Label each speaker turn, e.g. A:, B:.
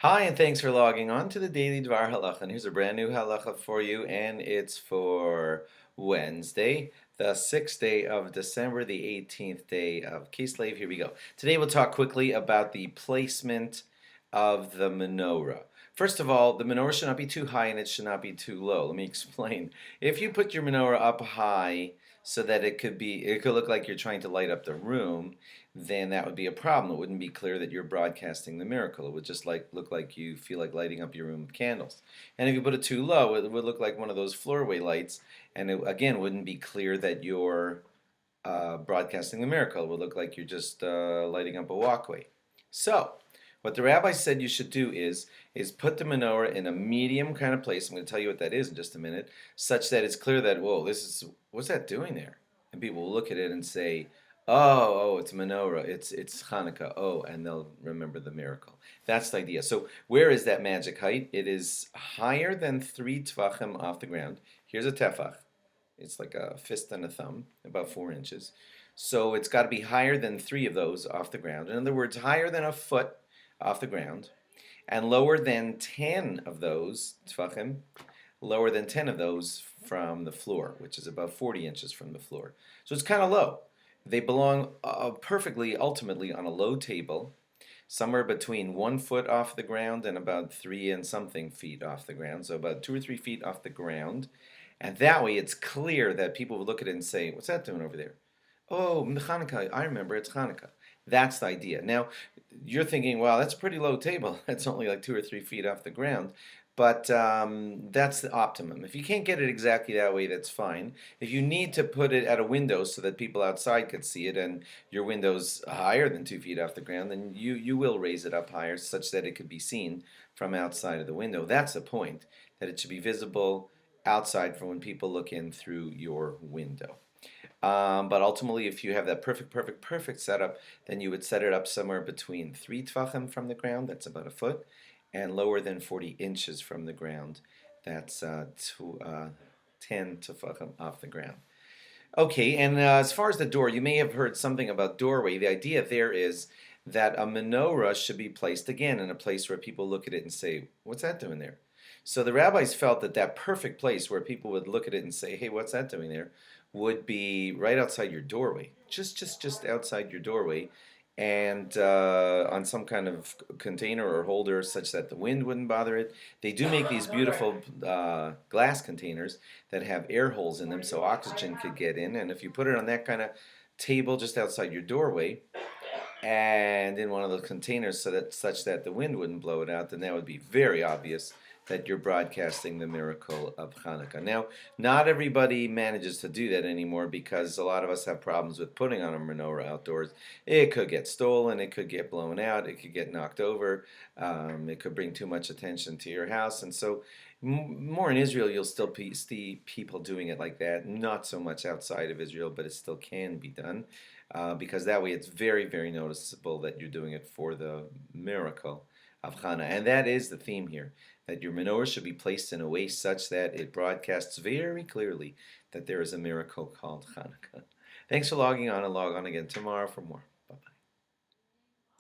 A: Hi, and thanks for logging on to the Daily DVAR Halacha. And here's a brand new halacha for you, and it's for Wednesday, the 6th day of December, the 18th day of Kislev. Here we go. Today we'll talk quickly about the placement of the menorah. First of all, the menorah should not be too high and it should not be too low. Let me explain. If you put your menorah up high so that it could look like you're trying to light up the room, then that would be a problem. It wouldn't be clear that you're broadcasting the miracle. It would just look like you feel like lighting up your room with candles. And if you put it too low, it would look like one of those floorway lights, and it again wouldn't be clear that you're broadcasting the miracle. It would look like you're just lighting up a walkway. So, what the rabbi said you should do is put the menorah in a medium kind of place. I'm going to tell you what that is in just a minute, such that it's clear that, whoa, what's that doing there? And people will look at it and say, oh, it's menorah, it's Hanukkah. Oh, and they'll remember the miracle. That's the idea. So where is that magic height? It is higher than 3 tvachim off the ground. Here's a tefach. It's like a fist and a thumb, about 4 inches. So it's got to be higher than 3 of those off the ground. In other words, higher than a foot off the ground, and lower than 10 of those tefachim, lower than 10 of those from the floor, which is about 40 inches from the floor. So it's kind of low. They belong perfectly, ultimately, on a low table, somewhere between 1 foot off the ground and about 3 and something feet off the ground, so about 2 or 3 feet off the ground. And that way it's clear that people will look at it and say, what's that doing over there? Oh, Hanukkah, I remember, it's Hanukkah. That's the idea. Now, you're thinking, wow, that's a pretty low table. That's only like 2 or 3 feet off the ground. But that's the optimum. If you can't get it exactly that way, that's fine. If you need to put it at a window so that people outside could see it, and your window's higher than 2 feet off the ground, then you will raise it up higher such that it could be seen from outside of the window. That's the point, that it should be visible outside from when people look in through your window. But ultimately, if you have that perfect setup, then you would set it up somewhere between 3 tvachim from the ground, that's about a foot, and lower than 40 inches from the ground, that's 10 tefachim off the ground. Okay, and as far as the door, you may have heard something about doorway. The idea there is that a menorah should be placed again in a place where people look at it and say, what's that doing there? So the rabbis felt that that perfect place where people would look at it and say, hey, what's that doing there, would be right outside your doorway, just outside your doorway, and on some kind of container or holder such that the wind wouldn't bother it. They do make these beautiful glass containers that have air holes in them so oxygen could get in, and if you put it on that kind of table just outside your doorway and in one of the containers such that the wind wouldn't blow it out, then that would be very obvious that you're broadcasting the miracle of Hanukkah. Now, not everybody manages to do that anymore because a lot of us have problems with putting on a menorah outdoors. It could get stolen, it could get blown out, it could get knocked over, it could bring too much attention to your house, and so more in Israel you'll still see people doing it like that, not so much outside of Israel, but it still can be done. Because that way it's very noticeable that you're doing it for the miracle of Hanukkah. And that is the theme here, that your menorah should be placed in a way such that it broadcasts very clearly that there is a miracle called Hanukkah. Thanks for logging on, and log on again tomorrow for more.